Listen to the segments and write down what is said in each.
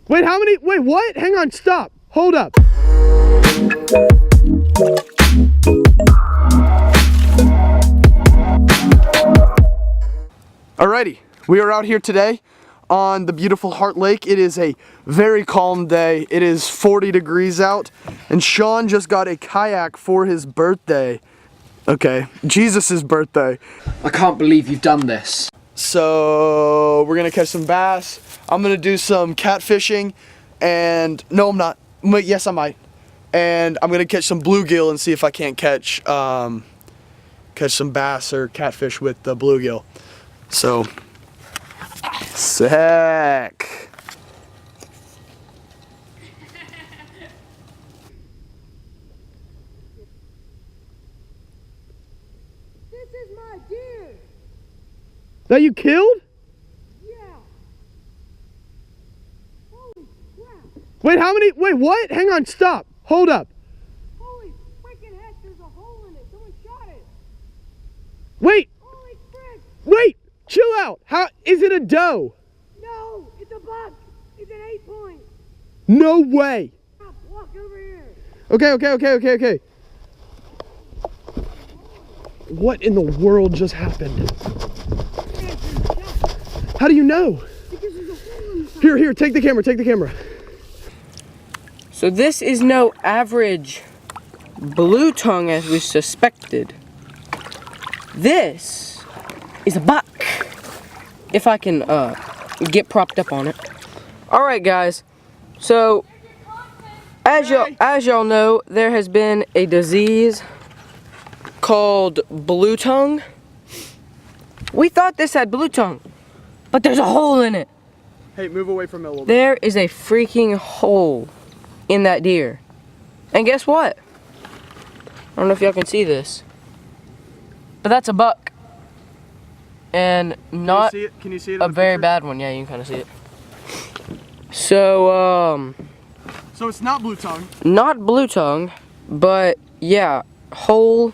Wait, how many? Wait, what? Hang on, stop. Hold up. Alrighty, we are out here today on the beautiful Heart Lake. It is a very calm day. It is 40 degrees out, and Sean just got a kayak for his birthday. Okay, Jesus' birthday. I can't believe you've done this. So we're gonna catch some bass. I'm gonna do some catfishing, and no, I'm not. Yes, I might. And I'm gonna catch some bluegill and see if I can't catch some bass or catfish with the bluegill. So, sick. This is my deer. That you killed? Yeah. Holy crap. Wait, how many? Wait, what? Hang on, stop. Hold up. Holy freaking heck, there's a hole in it. Someone shot it. Wait, Holy frick. wait, chill out. How is it a doe? No, it's a buck. It's an 8-point. No way. Walk over here. Okay. What in the world just happened? How do you know? Because there's a hole inside. Here, take the camera. So this is no average blue tongue as we suspected. This is a buck. If I can get propped up on it. Alright guys, so as y'all know, there has been a disease called blue tongue. We thought this had blue tongue, but there's a hole in it. Hey, move away from it a little bit. There is a freaking hole in that deer. And guess what? I don't know if y'all can see this, but that's a buck. And not Can you see it a very bad one. Yeah, you can kind of see it. So, So it's not blue tongue. not blue tongue, but yeah, hole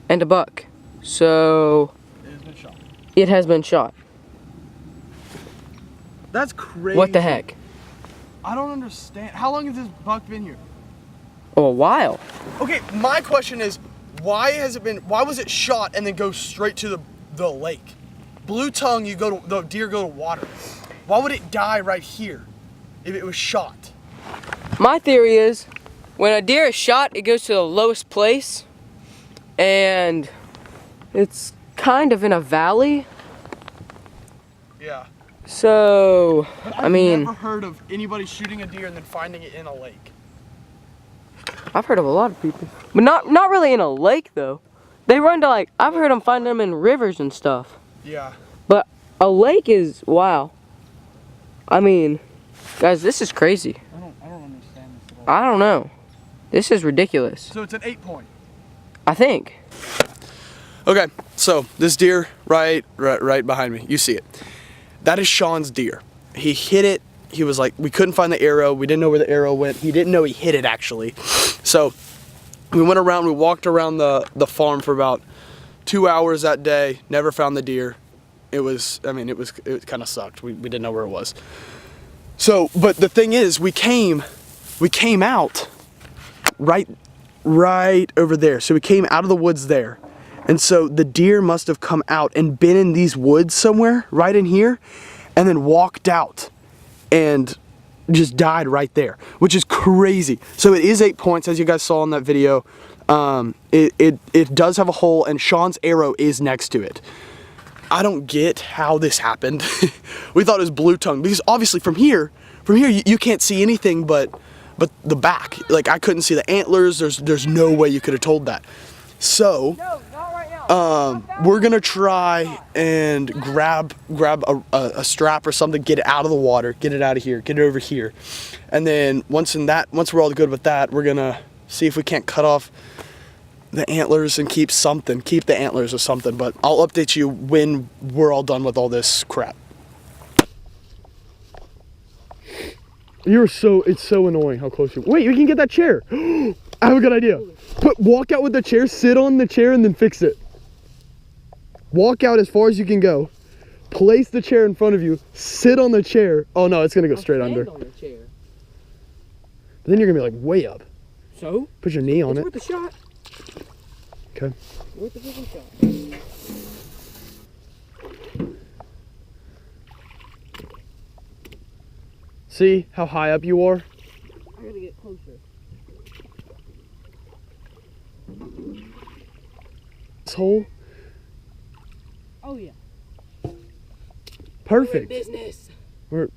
and a buck. So, It has been shot. it has been shot. That's crazy. What the heck? I don't understand. How long has this buck been here? Oh, a while. Okay, my question is, why was it shot and then go straight to the lake? Blue tongue, the deer go to water. Why would it die right here if it was shot? My theory is, when a deer is shot, it goes to the lowest place, and it's kind of in a valley. Yeah. So, But I mean, I've never heard of anybody shooting a deer and then finding it in a lake. I've heard of a lot of people, but not really in a lake though. They run to I've heard them find them in rivers and stuff. Yeah. But a lake is, wow. I mean, guys, this is crazy. I don't understand this at all. I don't know. This is ridiculous. So it's an 8-point. I think. Okay, so this deer right behind me, you see it. That is Sean's deer. He hit it. He was like, we couldn't find the arrow. We didn't know where the arrow went. He didn't know he hit it actually. So we walked around the farm for about 2 hours that day. Never found the deer. It kind of sucked. We didn't know where it was. So, but the thing is, we came out right over there. So we came out of the woods there. And so the deer must have come out and been in these woods somewhere, right in here, and then walked out and just died right there, which is crazy. So it is 8 points, as you guys saw in that video. It does have a hole, and Sean's arrow is next to it. I don't get how this happened. We thought it was blue tongue, because obviously from here you can't see anything but the back. Like, I couldn't see the antlers. There's no way you could have told that. So we're gonna try and grab a strap or something, get it out of the water, get it out of here, get it over here, and then once we're all good with that, we're gonna see if we can't cut off the antlers and keep the antlers or something. But I'll update you when we're all done with all this crap. It's so annoying how close you. Wait, you can get that chair. I have a good idea. Walk out with the chair, sit on the chair, and then fix it. Walk out as far as you can go. place the chair in front of you, sit on the chair. Oh no, it's gonna go straight under. On the chair. But then you're gonna be like way up. So? Put your knee on It's it. worth a shot. Okay. Worth a freaking shot. See how high up you are? I gotta get closer. This hole? Oh yeah. Perfect. Business.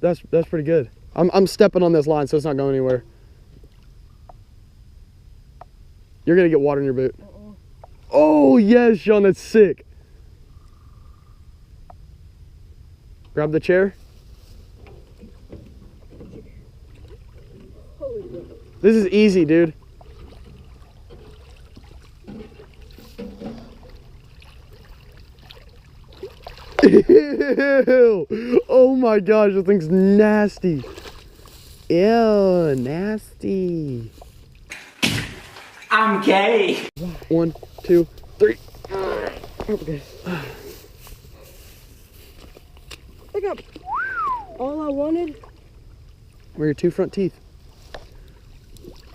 That's pretty good. I'm stepping on this line so it's not going anywhere. You're gonna get water in your boot. Oh yes, Sean, that's sick. Grab the chair. This is easy, dude. Ew. Oh my gosh, that thing's nasty. Ew, nasty. I'm gay. 1, 2, 3. Okay. Look up. All I wanted. Where are your 2 front teeth?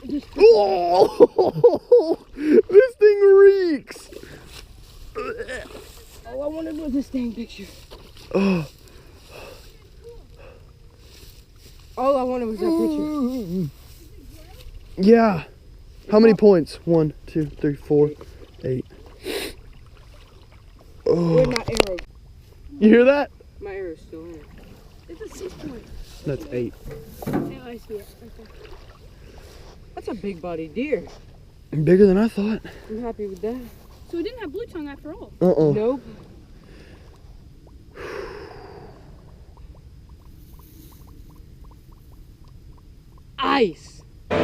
Just Oh, this thing reeks. all I wanted was this dang picture. Oh. All I wanted was that picture. Yeah. How many points? 1, 2, 3, 4, 8. Wait, Oh. my arrow. You hear that? My arrow's still in it. It's a 6 point. That's 8. Yeah, I see it. Okay. That's a big body deer. Bigger than I thought. I'm happy with that. So it didn't have blue tongue after all. Uh-oh. Nope. Ice. The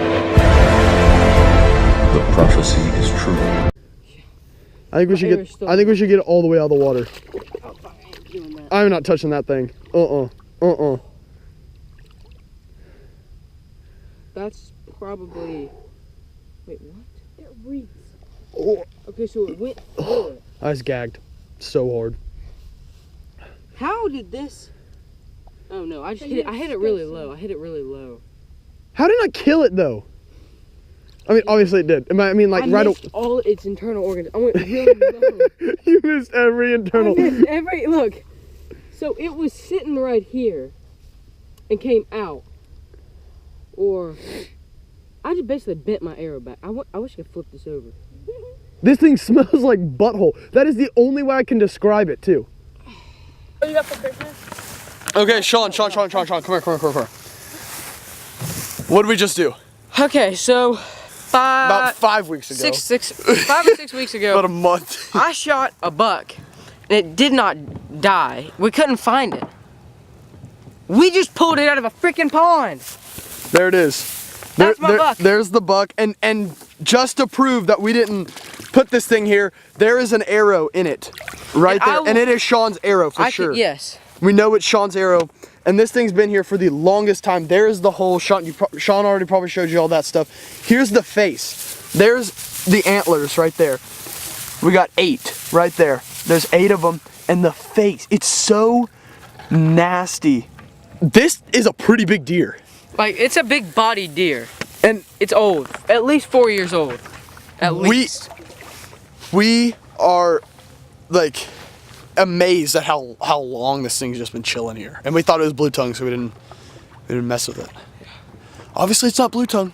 prophecy is true. I think we should Air's get. still I think we should get it all the way out of the water. Oh, fuck, I ain't doing that. I'm not touching that thing. That's probably. Wait, what? It reeks. Oh, Okay, so it went through it. I was gagged so hard. How did this? Oh no, I just hit it. I hit it really low. I hit it really low. How did I kill it though? I mean, obviously it did. I mean, like I right. missed all its internal organs. I went really low. You missed every internal. I missed every look. So it was sitting right here, and came out. Or I just basically bent my arrow back. I wish I could flip this over. This thing smells like butthole. That is the only way I can describe it too. What you got for Christmas? Okay, Sean, come here. What did we just do? Okay, so About 5 weeks ago. 5 or 6 weeks ago, About a month. I shot a buck, and it did not die. We couldn't find it. We just pulled it out of a freaking pond. There it is. That's my buck. There's the buck, and just to prove that we didn't put this thing here, there is an arrow in it, right And I there, will- and it is Sean's arrow for sure. Yes. We know it's Sean's arrow, and this thing's been here for the longest time. There's the hole. Sean already probably showed you all that stuff. Here's the face. There's the antlers right there. We got 8 right there. There's 8 of them, and the face. It's so nasty. This is a pretty big deer. Like, it's a big body deer. And It's old. At least 4 years old. At least. we are like amazed at how long this thing's just been chilling here. And we thought it was blue tongue, so we didn't mess with it. Obviously it's not blue tongue.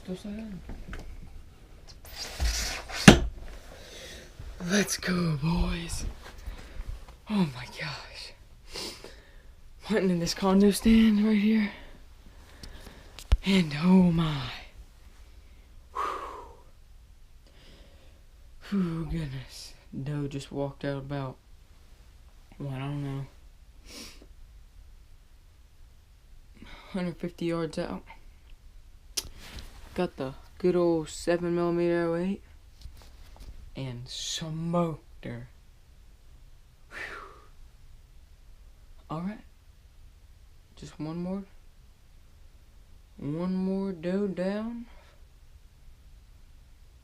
still sad. Let's go, boys. Oh my gosh. Hunting in this condo stand right here. And oh my. Whew, goodness. Doe just walked out about, well, I don't know, 150 yards out. Got the good old 7mm 08 and smoked her. Alright. Just one more doe down.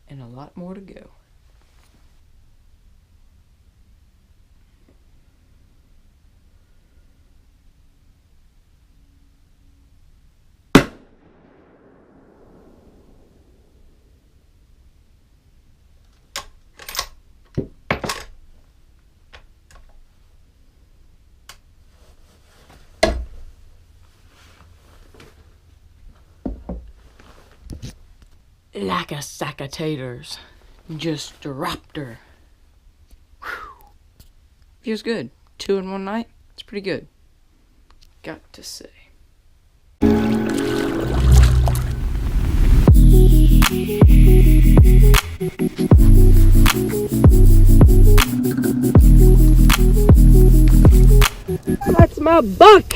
And a lot more to go. Like a sack of taters. Just dropped her. Whew. Feels good. 2 in one night. It's pretty good. Got to say. That's my buck!